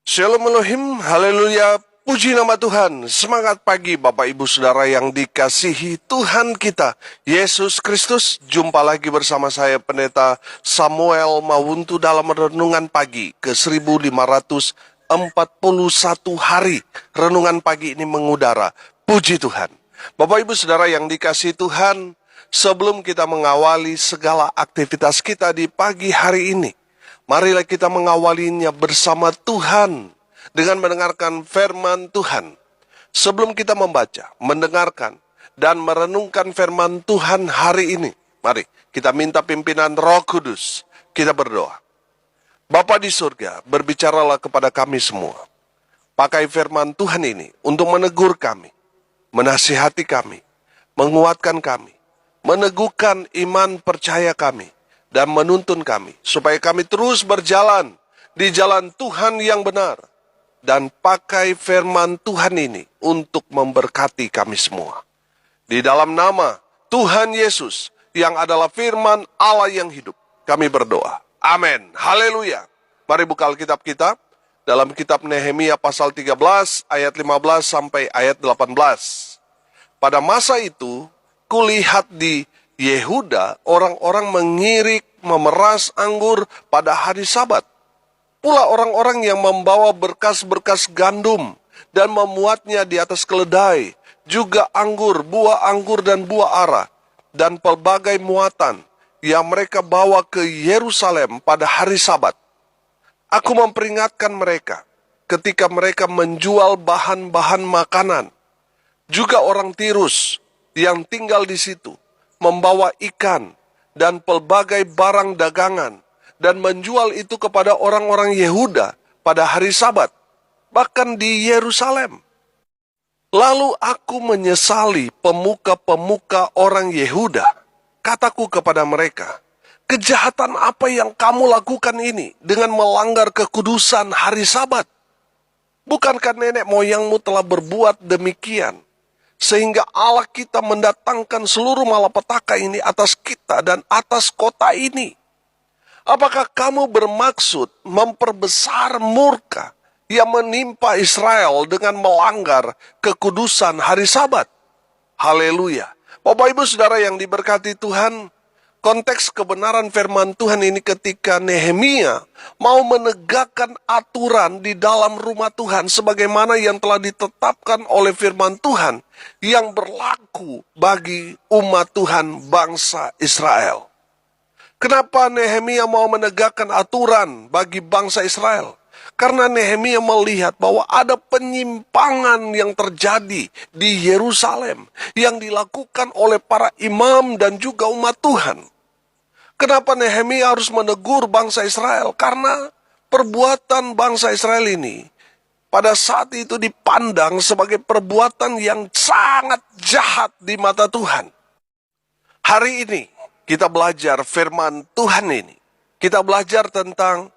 Shalom Elohim, haleluya, puji nama Tuhan. Semangat pagi Bapak Ibu Saudara yang dikasihi Tuhan kita, Yesus Kristus. Jumpa lagi bersama saya Pendeta Samuel Mawuntu dalam Renungan Pagi ke 1541 hari. Renungan pagi ini mengudara, puji Tuhan. Bapak Ibu Saudara yang dikasihi Tuhan, sebelum kita mengawali segala aktivitas kita di pagi hari ini, marilah kita mengawalinya bersama Tuhan dengan mendengarkan firman Tuhan. Sebelum kita membaca, mendengarkan, dan merenungkan firman Tuhan hari ini, mari kita minta pimpinan Roh Kudus. Kita berdoa. Bapa di surga, berbicaralah kepada kami semua. Pakai firman Tuhan ini untuk menegur kami, menasihati kami, menguatkan kami, meneguhkan iman percaya kami, dan menuntun kami, supaya kami terus berjalan di jalan Tuhan yang benar, dan pakai firman Tuhan ini untuk memberkati kami semua. Di dalam nama Tuhan Yesus, yang adalah firman Allah yang hidup, kami berdoa. Amin. Haleluya. Mari buka Alkitab kita, dalam kitab Nehemia pasal 13, ayat 15 sampai ayat 18. Pada masa itu, kulihat di Yehuda, orang-orang mengirik, memeras anggur pada hari Sabat. Pula orang-orang yang membawa berkas-berkas gandum dan memuatnya di atas keledai, juga anggur, buah anggur dan buah ara, dan pelbagai muatan yang mereka bawa ke Yerusalem pada hari Sabat. Aku memperingatkan mereka ketika mereka menjual bahan-bahan makanan. Juga orang Tirus yang tinggal di situ membawa ikan dan pelbagai barang dagangan dan menjual itu kepada orang-orang Yehuda pada hari Sabat, bahkan di Yerusalem. Lalu aku menyesali pemuka-pemuka orang Yehuda. Kataku kepada mereka, kejahatan apa yang kamu lakukan ini dengan melanggar kekudusan hari Sabat? Bukankah nenek moyangmu telah berbuat demikian, sehingga Allah kita mendatangkan seluruh malapetaka ini atas kita dan atas kota ini? Apakah kamu bermaksud memperbesar murka yang menimpa Israel dengan melanggar kekudusan hari Sabat? Haleluya. Bapak Ibu Saudara yang diberkati Tuhan, konteks kebenaran firman Tuhan ini ketika Nehemia mau menegakkan aturan di dalam rumah Tuhan sebagaimana yang telah ditetapkan oleh firman Tuhan yang berlaku bagi umat Tuhan bangsa Israel. Kenapa Nehemia mau menegakkan aturan bagi bangsa Israel? Karena Nehemia melihat bahwa ada penyimpangan yang terjadi di Yerusalem yang dilakukan oleh para imam dan juga umat Tuhan. Kenapa Nehemia harus menegur bangsa Israel? Karena perbuatan bangsa Israel ini pada saat itu dipandang sebagai perbuatan yang sangat jahat di mata Tuhan. Hari ini kita belajar firman Tuhan ini. Kita belajar tentang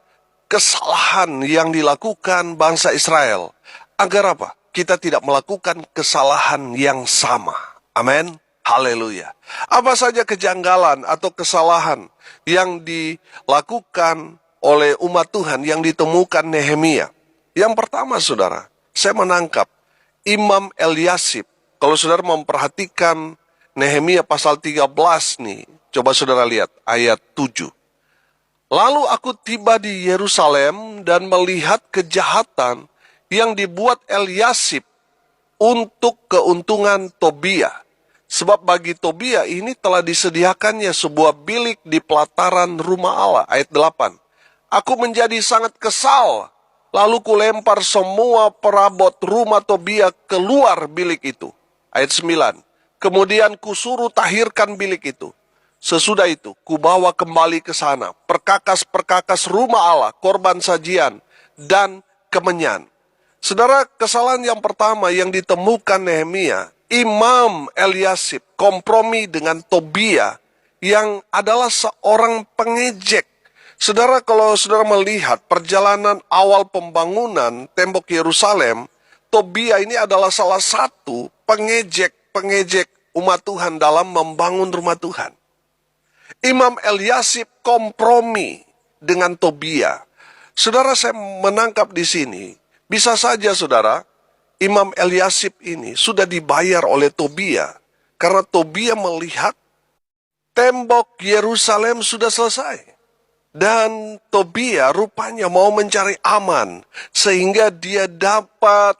kesalahan yang dilakukan bangsa Israel. Agar apa? Kita tidak melakukan kesalahan yang sama. Amin. Haleluya. Apa saja kejanggalan atau kesalahan yang dilakukan oleh umat Tuhan yang ditemukan Nehemia? Yang pertama saudara, saya menangkap Imam Eliasib. Kalau saudara memperhatikan Nehemia pasal 13 nih, coba saudara lihat ayat 7. Lalu aku tiba di Yerusalem dan melihat kejahatan yang dibuat Eliasib untuk keuntungan Tobia. Sebab bagi Tobia ini telah disediakannya sebuah bilik di pelataran rumah Allah. Ayat 8. Aku menjadi sangat kesal. Lalu kulempar semua perabot rumah Tobia keluar bilik itu. Ayat 9. Kemudian kusuruh tahirkan bilik itu. Sesudah itu kubawa kembali ke sana perkakas-perkakas rumah Allah, korban sajian, dan kemenyan. Saudara, kesalahan yang pertama yang ditemukan Nehemia, Imam Eliasib kompromi dengan Tobia yang adalah seorang pengejek. Saudara, kalau saudara melihat perjalanan awal pembangunan tembok Yerusalem, Tobia ini adalah salah satu pengejek umat Tuhan dalam membangun rumah Tuhan. Imam Eliasib kompromi dengan Tobia. Saudara, saya menangkap di sini, bisa saja saudara, Imam Eliasib ini sudah dibayar oleh Tobia, karena Tobia melihat tembok Yerusalem sudah selesai. Dan Tobia rupanya mau mencari aman, sehingga dia dapat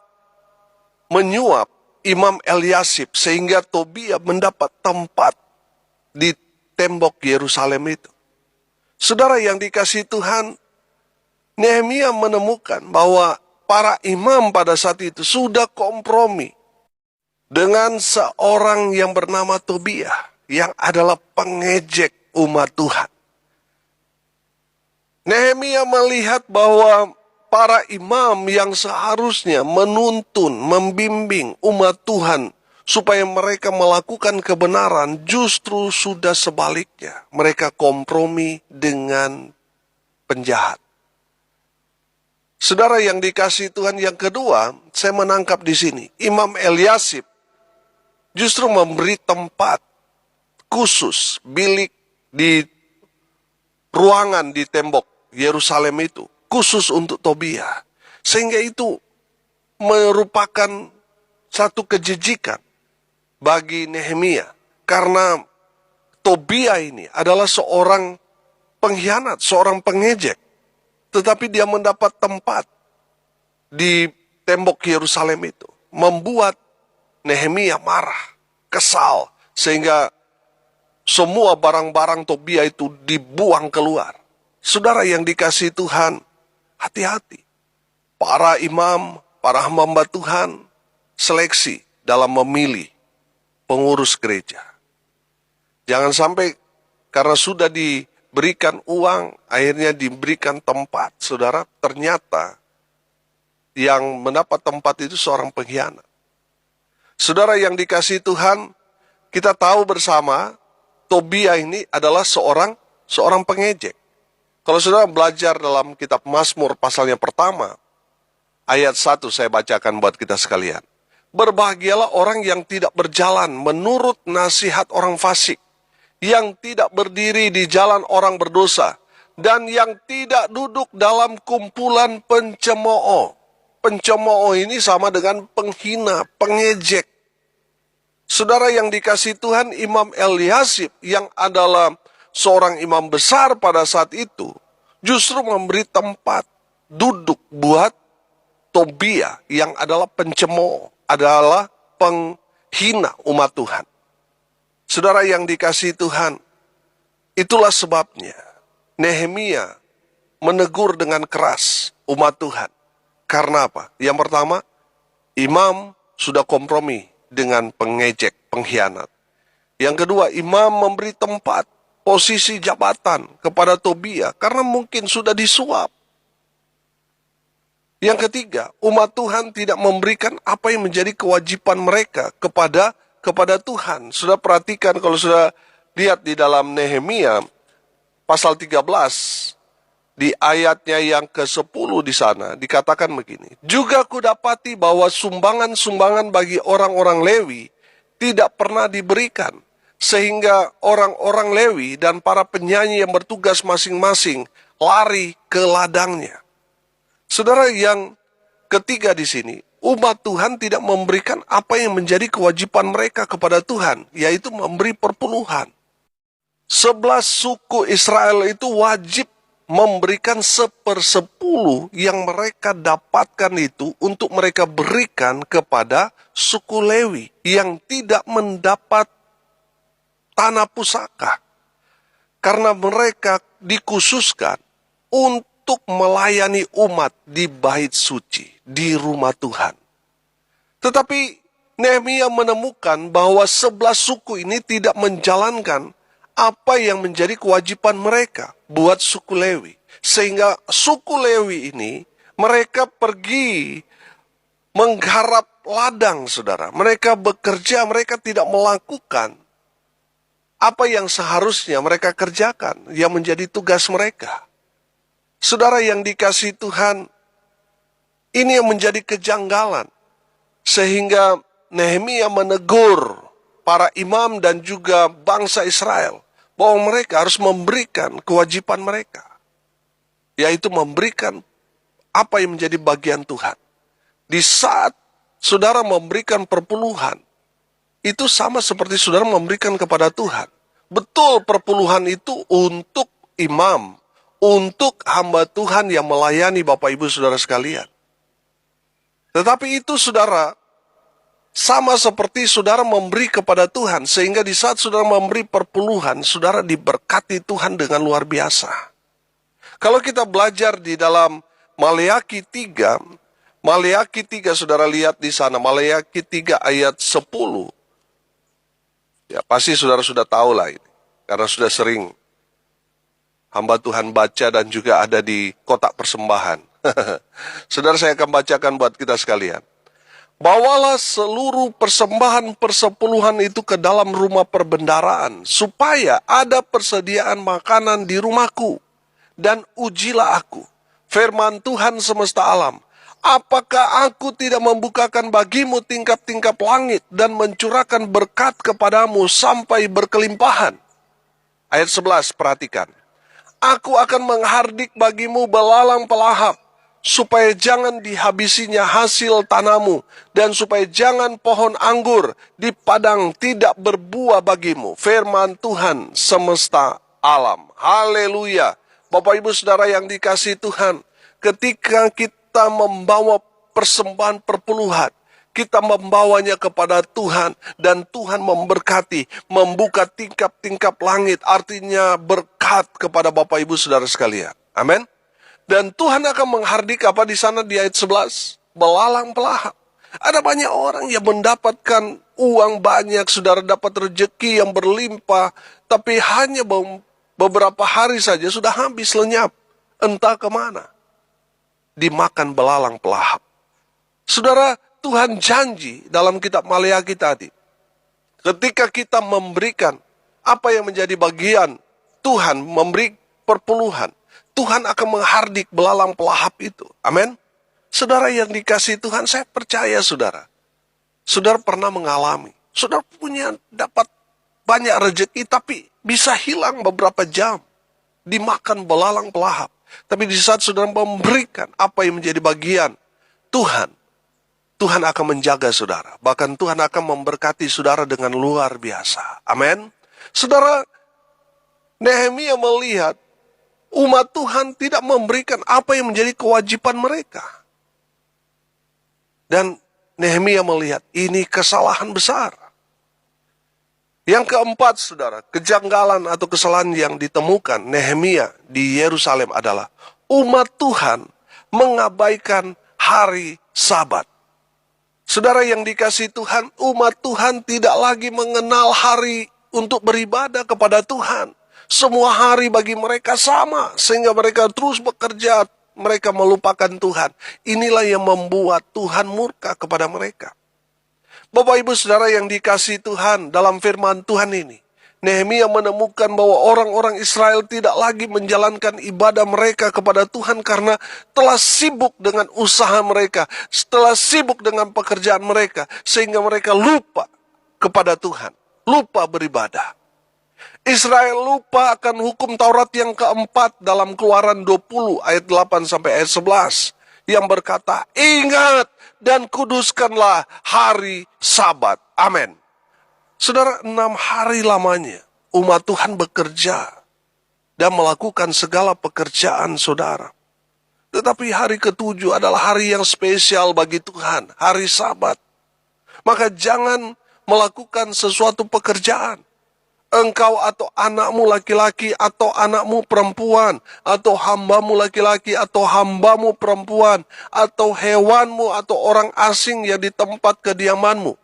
menyuap Imam Eliasib, sehingga Tobia mendapat tempat di tembok Yerusalem itu. Saudara yang dikasihi Tuhan, Nehemia menemukan bahwa para imam pada saat itu sudah kompromi dengan seorang yang bernama Tobia, yang adalah pengejek umat Tuhan. Nehemia melihat bahwa para imam yang seharusnya menuntun, membimbing umat Tuhan supaya mereka melakukan kebenaran, justru sudah sebaliknya. Mereka kompromi dengan penjahat. Saudara yang dikasihi Tuhan, yang kedua, saya menangkap di sini, Imam Eliasib justru memberi tempat khusus, bilik di ruangan di tembok Yerusalem itu, khusus untuk Tobia. Sehingga itu merupakan satu kejijikan bagi Nehemia. Karena Tobia ini adalah seorang pengkhianat, seorang pengejek. Tetapi dia mendapat tempat di tembok Yerusalem itu. Membuat Nehemia marah, kesal. Sehingga semua barang-barang Tobia itu dibuang keluar. Saudara yang dikasihi Tuhan, hati-hati. Para imam, para hamba Tuhan, seleksi dalam memilih pengurus gereja. Jangan sampai karena sudah diberikan uang, akhirnya diberikan tempat. Saudara, ternyata yang mendapat tempat itu seorang pengkhianat. Saudara yang dikasihi Tuhan, kita tahu bersama, Tobia ini adalah seorang pengejek. Kalau saudara belajar dalam kitab Mazmur pasalnya pertama, ayat 1 saya bacakan buat kita sekalian. Berbahagialah orang yang tidak berjalan menurut nasihat orang fasik, yang tidak berdiri di jalan orang berdosa, dan yang tidak duduk dalam kumpulan pencemooh. Pencemooh ini sama dengan penghina, pengejek. Saudara yang dikasihi Tuhan, Imam Eliasib yang adalah seorang imam besar pada saat itu, justru memberi tempat duduk buat Tobia yang adalah pencemooh, adalah penghina umat Tuhan. Saudara yang dikasihi Tuhan, itulah sebabnya Nehemia menegur dengan keras umat Tuhan. Karena apa? Yang pertama, imam sudah kompromi dengan pengejek, pengkhianat. Yang kedua, imam memberi tempat, posisi jabatan kepada Tobia karena mungkin sudah disuap. Yang ketiga, umat Tuhan tidak memberikan apa yang menjadi kewajiban mereka kepada Tuhan. Sudah perhatikan kalau sudah lihat di dalam Nehemia pasal 13 di ayatnya yang ke-10 di sana dikatakan begini. Juga kudapati bahwa sumbangan-sumbangan bagi orang-orang Lewi tidak pernah diberikan, sehingga orang-orang Lewi dan para penyanyi yang bertugas masing-masing lari ke ladangnya. Saudara yang ketiga di sini, umat Tuhan tidak memberikan apa yang menjadi kewajiban mereka kepada Tuhan, yaitu memberi perpuluhan. 11 suku Israel itu wajib memberikan 1/10 yang mereka dapatkan itu untuk mereka berikan kepada suku Lewi yang tidak mendapat tanah pusaka. Karena mereka dikhususkan untuk melayani umat di bait suci, di rumah Tuhan. Tetapi Nehemia menemukan bahwa 11 suku ini tidak menjalankan apa yang menjadi kewajiban mereka buat suku Lewi. Sehingga suku Lewi ini, mereka pergi menggarap ladang, saudara. Mereka bekerja, mereka tidak melakukan apa yang seharusnya mereka kerjakan, yang menjadi tugas mereka. Saudara yang dikasihi Tuhan, ini yang menjadi kejanggalan. Sehingga Nehemia menegur para imam dan juga bangsa Israel bahwa mereka harus memberikan kewajiban mereka. yaitu memberikan apa yang menjadi bagian Tuhan. Di saat saudara memberikan perpuluhan, itu sama seperti saudara memberikan kepada Tuhan. Betul, perpuluhan itu untuk imam, untuk hamba Tuhan yang melayani Bapak Ibu Saudara sekalian. Tetapi itu saudara, sama seperti saudara memberi kepada Tuhan, sehingga di saat saudara memberi perpuluhan, saudara diberkati Tuhan dengan luar biasa. Kalau kita belajar di dalam Maleakhi 3, Maleakhi 3 saudara lihat di sana, Maleakhi 3 ayat 10. Ya pasti saudara sudah tahu lah ini, karena sudah sering hamba Tuhan baca dan juga ada di kotak persembahan. Saudara, saya akan bacakan buat kita sekalian. Bawalah seluruh persembahan persepuluhan itu ke dalam rumah perbendaharaan, supaya ada persediaan makanan di rumahku, dan ujilah aku, firman Tuhan semesta alam. Apakah aku tidak membukakan bagimu tingkap-tingkap langit dan mencurahkan berkat kepadamu sampai berkelimpahan? Ayat 11, perhatikan. Aku akan menghardik bagimu belalang pelahap, supaya jangan dihabisinya hasil tanahmu, dan supaya jangan pohon anggur di padang tidak berbuah bagimu. Firman Tuhan semesta alam. Haleluya. Bapak Ibu Saudara yang dikasihi Tuhan, ketika kita membawa persembahan perpuluhan, kita membawanya kepada Tuhan, dan Tuhan memberkati, membuka tingkap-tingkap langit, artinya berkat kepada Bapak Ibu Saudara sekalian. Amin. Dan Tuhan akan menghardik apa di sana di ayat 11? Belalang pelahap. Ada banyak orang yang mendapatkan uang banyak, saudara dapat rezeki yang berlimpah, tapi hanya beberapa hari saja sudah habis lenyap. Entah kemana. Dimakan belalang pelahap. Saudara, Tuhan janji dalam kitab Maleakhi tadi, ketika kita memberikan apa yang menjadi bagian Tuhan, memberi perpuluhan, Tuhan akan menghardik belalang pelahap itu. Amin. Saudara yang dikasihi Tuhan, saya percaya saudara. Saudara pernah mengalami, saudara punya dapat banyak rezeki, tapi bisa hilang beberapa jam. Dimakan belalang pelahap. Tapi di saat saudara memberikan apa yang menjadi bagian Tuhan, Tuhan akan menjaga saudara. Bahkan Tuhan akan memberkati saudara dengan luar biasa. Amin. Saudara, Nehemia melihat umat Tuhan tidak memberikan apa yang menjadi kewajiban mereka. Dan Nehemia melihat ini kesalahan besar. Yang keempat, saudara, kejanggalan atau kesalahan yang ditemukan Nehemia di Yerusalem adalah umat Tuhan mengabaikan hari Sabat. Saudara yang dikasihi Tuhan, umat Tuhan tidak lagi mengenal hari untuk beribadah kepada Tuhan. Semua hari bagi mereka sama, sehingga mereka terus bekerja, mereka melupakan Tuhan. Inilah yang membuat Tuhan murka kepada mereka. Bapak Ibu Saudara yang dikasihi Tuhan, dalam firman Tuhan ini, Nehemia menemukan bahwa orang-orang Israel tidak lagi menjalankan ibadah mereka kepada Tuhan karena telah sibuk dengan usaha mereka, telah sibuk dengan pekerjaan mereka, sehingga mereka lupa kepada Tuhan, lupa beribadah. Israel lupa akan hukum Taurat yang keempat dalam Keluaran 20 ayat 8 sampai ayat 11 yang berkata, ingat dan kuduskanlah hari Sabat. Amin. Saudara, 6 hari lamanya umat Tuhan bekerja dan melakukan segala pekerjaan saudara. Tetapi hari ke-7 adalah hari yang spesial bagi Tuhan, hari Sabat. Maka jangan melakukan sesuatu pekerjaan. Engkau atau anakmu laki-laki atau anakmu perempuan, atau hambamu laki-laki atau hambamu perempuan, atau hewanmu atau orang asing yang di tempat kediamanmu.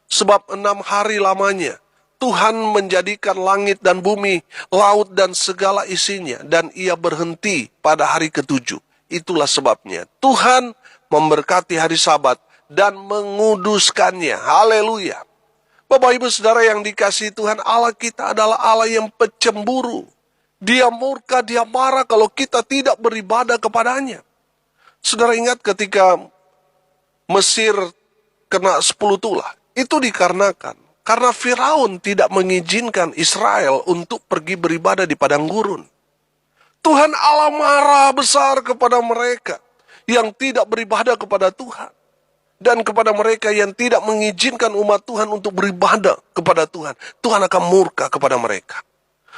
Sebab 6 hari lamanya Tuhan menjadikan langit dan bumi, laut dan segala isinya, dan ia berhenti pada hari ke-7. Itulah sebabnya Tuhan memberkati hari Sabat dan menguduskannya. Haleluya. Bapak Ibu Saudara yang dikasihi Tuhan, Allah kita adalah Allah yang pecemburu. Dia murka, dia marah kalau kita tidak beribadah kepadanya. Saudara ingat ketika Mesir kena 10 tulah. Itu dikarenakan karena Firaun tidak mengizinkan Israel untuk pergi beribadah di padang gurun. Tuhan Allah marah besar kepada mereka yang tidak beribadah kepada Tuhan. Dan kepada mereka yang tidak mengizinkan umat Tuhan untuk beribadah kepada Tuhan. Tuhan akan murka kepada mereka.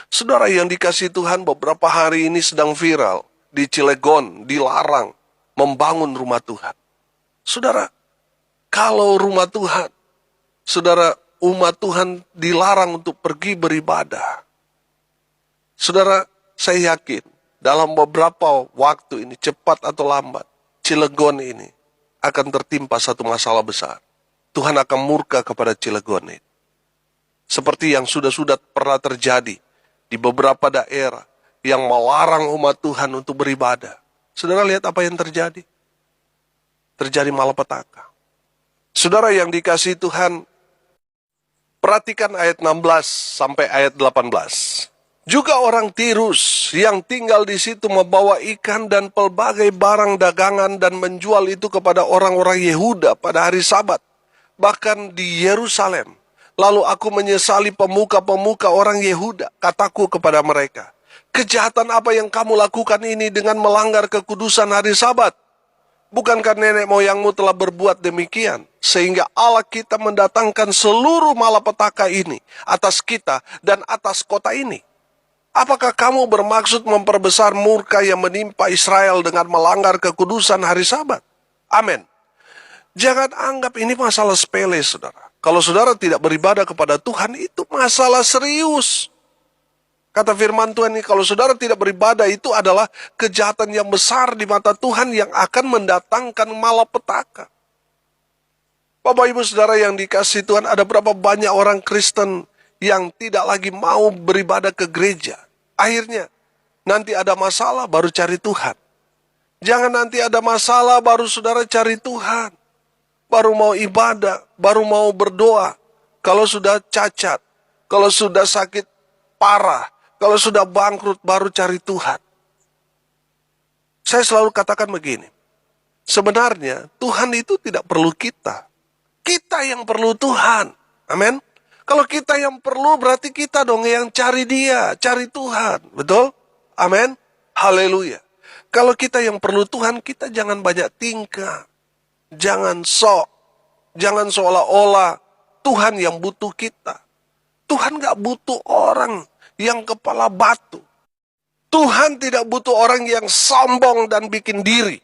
Saudara yang dikasihi Tuhan, beberapa hari ini sedang viral. Di Cilegon, dilarang membangun rumah Tuhan. Saudara, kalau rumah Tuhan, saudara, umat Tuhan dilarang untuk pergi beribadah. Saudara, saya yakin dalam beberapa waktu ini, cepat atau lambat, Cilegon ini akan tertimpa satu masalah besar. Tuhan akan murka kepada Cilegon ini. Seperti yang sudah pernah terjadi di beberapa daerah yang melarang umat Tuhan untuk beribadah. Saudara lihat apa yang terjadi? Terjadi malapetaka. Saudara yang dikasihi Tuhan, perhatikan ayat 16 sampai ayat 18. Juga orang Tirus yang tinggal di situ membawa ikan dan pelbagai barang dagangan dan menjual itu kepada orang-orang Yehuda pada hari Sabat, bahkan di Yerusalem. Lalu aku menyesali pemuka-pemuka orang Yehuda, kataku kepada mereka, kejahatan apa yang kamu lakukan ini dengan melanggar kekudusan hari Sabat? Bukankah nenek moyangmu telah berbuat demikian, sehingga Allah kita mendatangkan seluruh malapetaka ini atas kita dan atas kota ini? Apakah kamu bermaksud memperbesar murka yang menimpa Israel dengan melanggar kekudusan hari Sabat? Amin. Jangan anggap ini masalah sepele, saudara. Kalau saudara tidak beribadah kepada Tuhan, itu masalah serius. Kata firman Tuhan ini, kalau saudara tidak beribadah, itu adalah kejahatan yang besar di mata Tuhan yang akan mendatangkan malapetaka. Bapak ibu saudara yang dikasihi Tuhan, ada berapa banyak orang Kristen yang tidak lagi mau beribadah ke gereja. Akhirnya, nanti ada masalah baru cari Tuhan. Jangan nanti ada masalah baru saudara cari Tuhan. Baru mau ibadah, baru mau berdoa. Kalau sudah cacat, kalau sudah sakit parah, kalau sudah bangkrut baru cari Tuhan. Saya selalu katakan begini. Sebenarnya Tuhan itu tidak perlu kita. Kita yang perlu Tuhan. Amin. Kalau kita yang perlu, berarti kita dong yang cari Dia, cari Tuhan. Betul? Amin. Haleluya. Kalau kita yang perlu Tuhan, kita jangan banyak tingkah. Jangan sok. Jangan seolah-olah Tuhan yang butuh kita. Tuhan gak butuh orang yang kepala batu. Tuhan tidak butuh orang yang sombong dan bikin diri.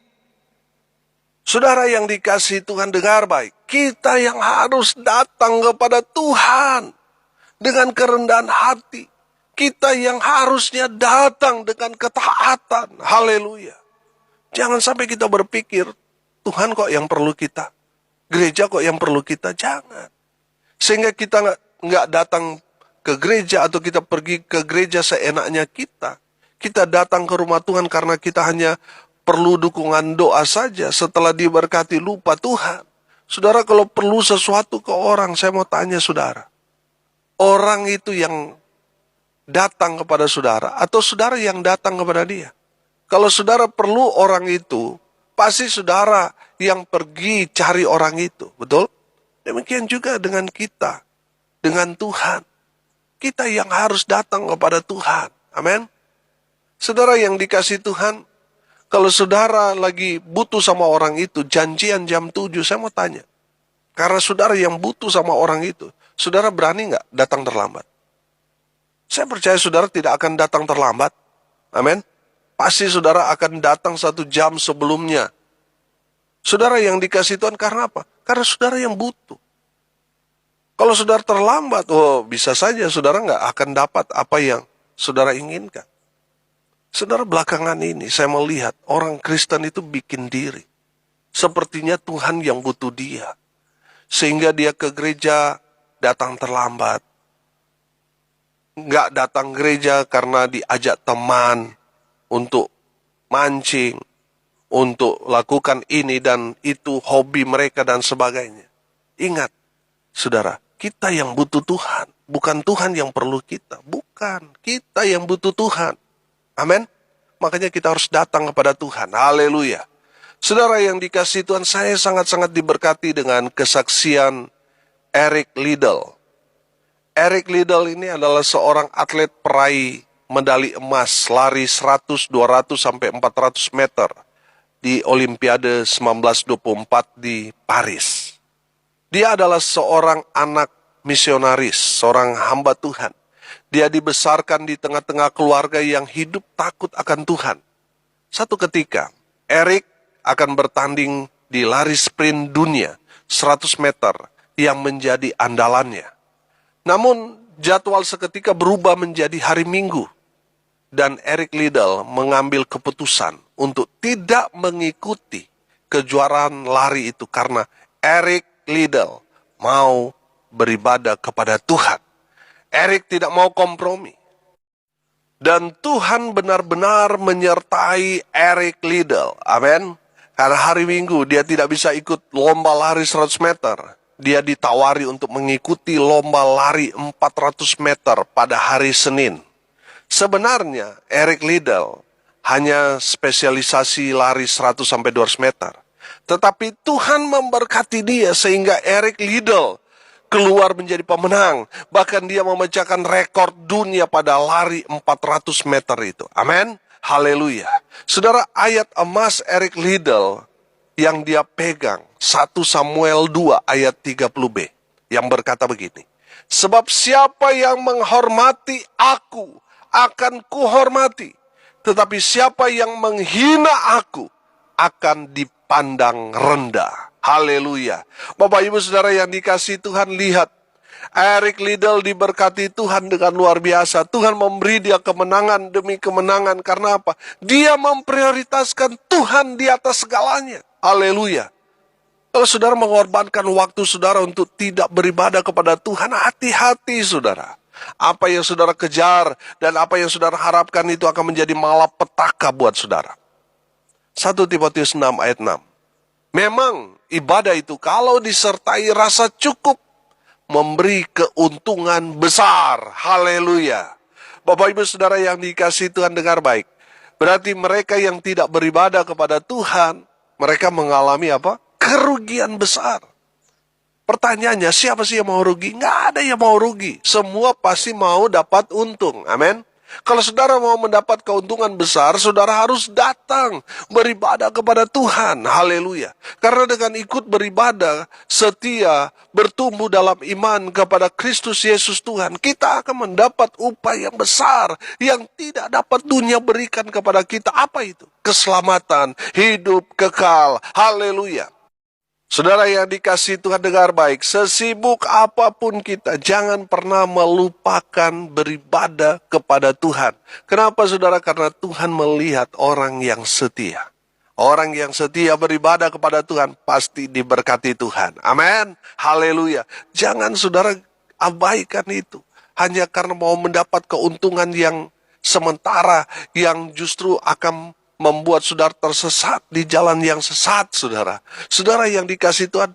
Saudara yang dikasihi Tuhan, dengar baik. Kita yang harus datang kepada Tuhan dengan kerendahan hati. Kita yang harusnya datang dengan ketaatan. Haleluya. Jangan sampai kita berpikir, Tuhan kok yang perlu kita. Gereja kok yang perlu kita. Jangan. Sehingga kita nggak datang ke gereja atau kita pergi ke gereja seenaknya kita. Kita datang ke rumah Tuhan karena kita hanya perlu dukungan doa saja, setelah diberkati lupa Tuhan. Saudara, kalau perlu sesuatu ke orang, saya mau tanya saudara. Orang itu yang datang kepada saudara, atau saudara yang datang kepada dia? Kalau saudara perlu orang itu, pasti saudara yang pergi cari orang itu. Betul? Demikian juga dengan kita, dengan Tuhan. Kita yang harus datang kepada Tuhan. Amin. Saudara yang dikasihi Tuhan, kalau saudara lagi butuh sama orang itu, janjian jam 7, saya mau tanya. Karena saudara yang butuh sama orang itu, saudara berani nggak datang terlambat? Saya percaya saudara tidak akan datang terlambat. Amin. Pasti saudara akan datang 1 jam sebelumnya. Saudara yang dikasihi Tuhan, karena apa? Karena saudara yang butuh. Kalau saudara terlambat, bisa saja saudara nggak akan dapat apa yang saudara inginkan. Saudara, belakangan ini saya melihat orang Kristen itu bikin diri. Sepertinya Tuhan yang butuh dia. Sehingga dia ke gereja datang terlambat. Nggak datang gereja karena diajak teman untuk mancing, untuk lakukan ini dan itu, hobi mereka dan sebagainya. Ingat, saudara, kita yang butuh Tuhan. Bukan Tuhan yang perlu kita. Bukan, kita yang butuh Tuhan. Amin. Makanya kita harus datang kepada Tuhan. Haleluya. Saudara yang dikasihi Tuhan, saya sangat-sangat diberkati dengan kesaksian Eric Liddell. Eric Liddell ini adalah seorang atlet peraih medali emas lari 100, 200 sampai 400 meter di Olimpiade 1924 di Paris. Dia adalah seorang anak misionaris, seorang hamba Tuhan. Dia dibesarkan di tengah-tengah keluarga yang hidup takut akan Tuhan. Satu ketika, Eric akan bertanding di lari sprint dunia 100 meter yang menjadi andalannya. Namun, jadwal seketika berubah menjadi hari Minggu. Dan Eric Liddell mengambil keputusan untuk tidak mengikuti kejuaraan lari itu karena Eric Liddell mau beribadah kepada Tuhan. Eric tidak mau kompromi. Dan Tuhan benar-benar menyertai Eric Liddell. Amin. Karena hari Minggu dia tidak bisa ikut lomba lari 100 meter. Dia ditawari untuk mengikuti lomba lari 400 meter pada hari Senin. Sebenarnya Eric Liddell hanya spesialisasi lari 100 sampai 200 meter. Tetapi Tuhan memberkati dia sehingga Eric Liddell keluar menjadi pemenang. Bahkan dia memecahkan rekor dunia pada lari 400 meter itu. Amin. Haleluya. Saudara, ayat emas Eric Liddell yang dia pegang 1 Samuel 2 ayat 30b yang berkata begini. Sebab siapa yang menghormati aku akan kuhormati. Tetapi siapa yang menghina aku akan dipandang rendah. Haleluya. Bapak Ibu Saudara yang dikasihi Tuhan, lihat. Eric Liddell diberkati Tuhan dengan luar biasa. Tuhan memberi dia kemenangan demi kemenangan. Karena apa? Dia memprioritaskan Tuhan di atas segalanya. Haleluya. Kalau saudara mengorbankan waktu saudara untuk tidak beribadah kepada Tuhan, hati-hati saudara. Apa yang saudara kejar dan apa yang saudara harapkan itu akan menjadi malapetaka buat saudara. 1 Timotius 6 ayat 6. Memang ibadah itu kalau disertai rasa cukup memberi keuntungan besar. Haleluya. Bapak Ibu Saudara yang dikasihi Tuhan, dengar baik. Berarti mereka yang tidak beribadah kepada Tuhan, mereka mengalami apa? Kerugian besar. Pertanyaannya, siapa sih yang mau rugi? Nggak ada yang mau rugi. Semua pasti mau dapat untung. Amin. Kalau saudara mau mendapat keuntungan besar, saudara harus datang beribadah kepada Tuhan. Haleluya. Karena dengan ikut beribadah, setia, bertumbuh dalam iman kepada Kristus Yesus Tuhan, kita akan mendapat upah yang besar yang tidak dapat dunia berikan kepada kita. Apa itu? Keselamatan, hidup kekal. Haleluya. Saudara yang dikasihi Tuhan, dengar baik, sesibuk apapun kita, jangan pernah melupakan beribadah kepada Tuhan. Kenapa saudara? Karena Tuhan melihat orang yang setia. Orang yang setia beribadah kepada Tuhan, pasti diberkati Tuhan. Amin. Haleluya. Jangan saudara abaikan itu. Hanya karena mau mendapat keuntungan yang sementara, yang justru akan membuat saudara tersesat di jalan yang sesat, saudara. Saudara yang dikasihi Tuhan,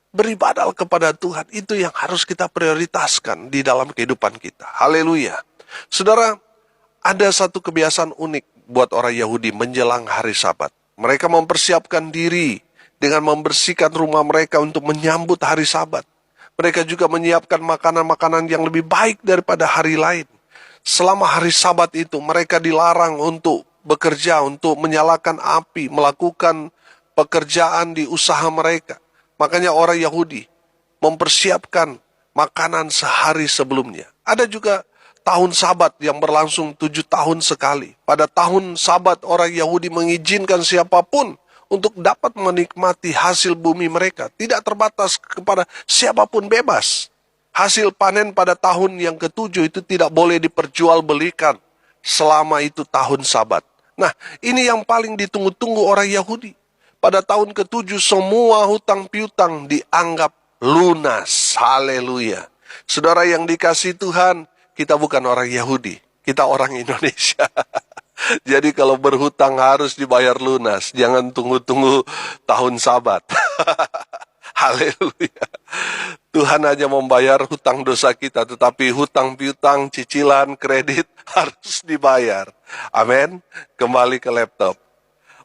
beribadah kepada Tuhan. Itu yang harus kita prioritaskan di dalam kehidupan kita. Haleluya. Saudara, ada satu kebiasaan unik buat orang Yahudi menjelang hari Sabat. Mereka mempersiapkan diri dengan membersihkan rumah mereka untuk menyambut hari Sabat. Mereka juga menyiapkan makanan-makanan yang lebih baik daripada hari lain. Selama hari Sabat itu, mereka dilarang untuk bekerja, untuk menyalakan api, melakukan pekerjaan di usaha mereka. Makanya orang Yahudi mempersiapkan makanan sehari sebelumnya. Ada juga tahun Sabat yang berlangsung 7 tahun sekali. Pada tahun Sabat orang Yahudi mengizinkan siapapun untuk dapat menikmati hasil bumi mereka. Tidak terbatas kepada siapapun, bebas. Hasil panen pada tahun yang ke-7 itu tidak boleh diperjualbelikan selama itu tahun Sabat. Nah, ini yang paling ditunggu-tunggu orang Yahudi. Pada tahun ke-7 semua hutang piutang dianggap lunas. Haleluya. Saudara yang dikasihi Tuhan, kita bukan orang Yahudi, kita orang Indonesia. Jadi kalau berhutang harus dibayar lunas. Jangan tunggu-tunggu tahun Sabat. Haleluya. Tuhan hanya membayar hutang dosa kita, tetapi hutang piutang, cicilan, kredit harus dibayar. Amin. Kembali ke laptop.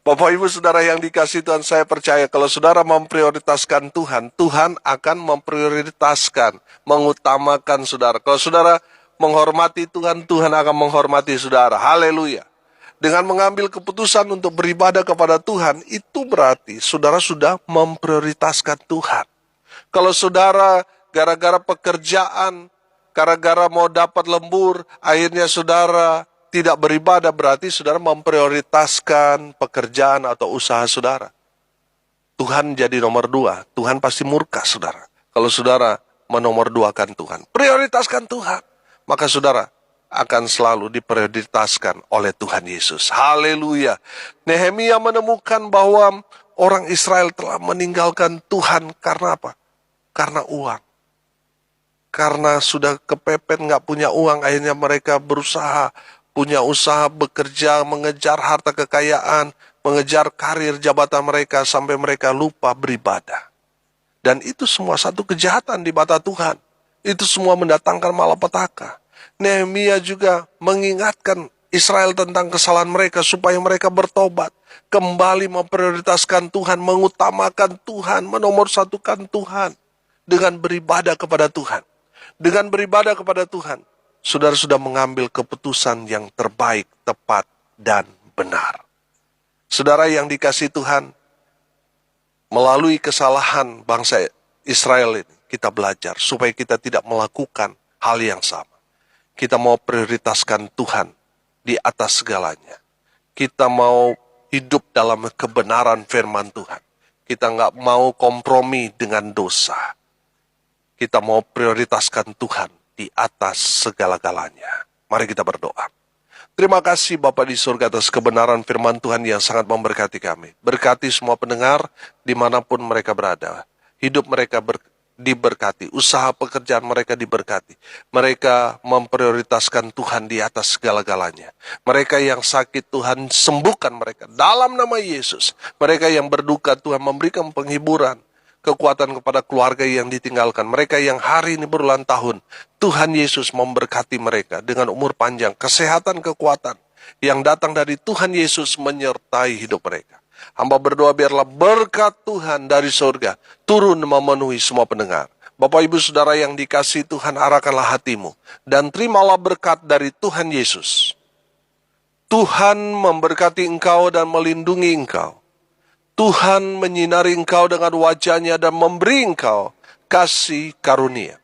Bapak Ibu Saudara yang dikasihi Tuhan, saya percaya kalau saudara memprioritaskan Tuhan, Tuhan akan memprioritaskan, mengutamakan saudara. Kalau saudara menghormati Tuhan, Tuhan akan menghormati saudara. Haleluya. Dengan mengambil keputusan untuk beribadah kepada Tuhan, itu berarti saudara sudah memprioritaskan Tuhan. Kalau saudara gara-gara pekerjaan, gara-gara mau dapat lembur, akhirnya saudara tidak beribadah, berarti saudara memprioritaskan pekerjaan atau usaha saudara. Tuhan jadi nomor 2, Tuhan pasti murka saudara. Kalau saudara menomorduakan Tuhan, prioritaskan Tuhan, maka saudara akan selalu diprioritaskan oleh Tuhan Yesus. Haleluya. Nehemia menemukan bahwa orang Israel telah meninggalkan Tuhan karena apa? Karena uang. Karena sudah kepepet, nggak punya uang, akhirnya mereka berusaha, punya usaha, bekerja, mengejar harta kekayaan, mengejar karir jabatan mereka, sampai mereka lupa beribadah. Dan itu semua satu kejahatan di mata Tuhan. Itu semua mendatangkan malapetaka. Nehemia juga mengingatkan Israel tentang kesalahan mereka, supaya mereka bertobat, kembali memprioritaskan Tuhan, mengutamakan Tuhan, menomorsatukan Tuhan, dengan beribadah kepada Tuhan. Dengan beribadah kepada Tuhan, saudara sudah mengambil keputusan yang terbaik, tepat, dan benar. Saudara yang dikasihi Tuhan, melalui kesalahan bangsa Israel ini, kita belajar supaya kita tidak melakukan hal yang sama. Kita mau prioritaskan Tuhan di atas segalanya. Kita mau hidup dalam kebenaran firman Tuhan. Kita nggak mau kompromi dengan dosa. Kita mau prioritaskan Tuhan di atas segala-galanya. Mari kita berdoa. Terima kasih Bapa di surga atas kebenaran firman Tuhan yang sangat memberkati kami. Berkati semua pendengar dimanapun mereka berada. Hidup mereka diberkati, usaha pekerjaan mereka diberkati. Mereka memprioritaskan Tuhan di atas segala-galanya. Mereka yang sakit, Tuhan sembuhkan mereka dalam nama Yesus. Mereka yang berduka, Tuhan memberikan penghiburan, kekuatan kepada keluarga yang ditinggalkan. Mereka yang hari ini berulang tahun, Tuhan Yesus memberkati mereka dengan umur panjang, kesehatan, kekuatan yang datang dari Tuhan Yesus menyertai hidup mereka. Hamba berdoa biarlah berkat Tuhan dari surga turun memenuhi semua pendengar. Bapak Ibu Saudara yang dikasihi Tuhan, arahkanlah hatimu dan terimalah berkat dari Tuhan Yesus. Tuhan memberkati engkau dan melindungi engkau. Tuhan menyinari engkau dengan wajahnya dan memberi engkau kasih karunia.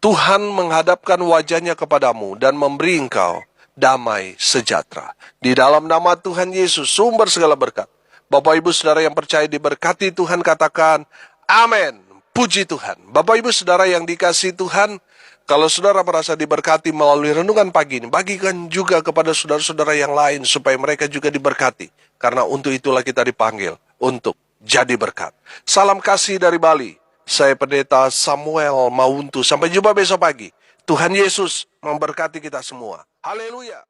Tuhan menghadapkan wajahnya kepadamu dan memberi engkau damai sejahtera. Di dalam nama Tuhan Yesus, sumber segala berkat. Bapak Ibu Saudara yang percaya diberkati Tuhan, katakan amin. Puji Tuhan. Bapak Ibu Saudara yang dikasihi Tuhan, kalau saudara merasa diberkati melalui renungan pagi ini, bagikan juga kepada saudara-saudara yang lain supaya mereka juga diberkati. Karena untuk itulah kita dipanggil untuk jadi berkat. Salam kasih dari Bali. Saya Pendeta Samuel Mauntu. Sampai jumpa besok pagi. Tuhan Yesus memberkati kita semua. Haleluya.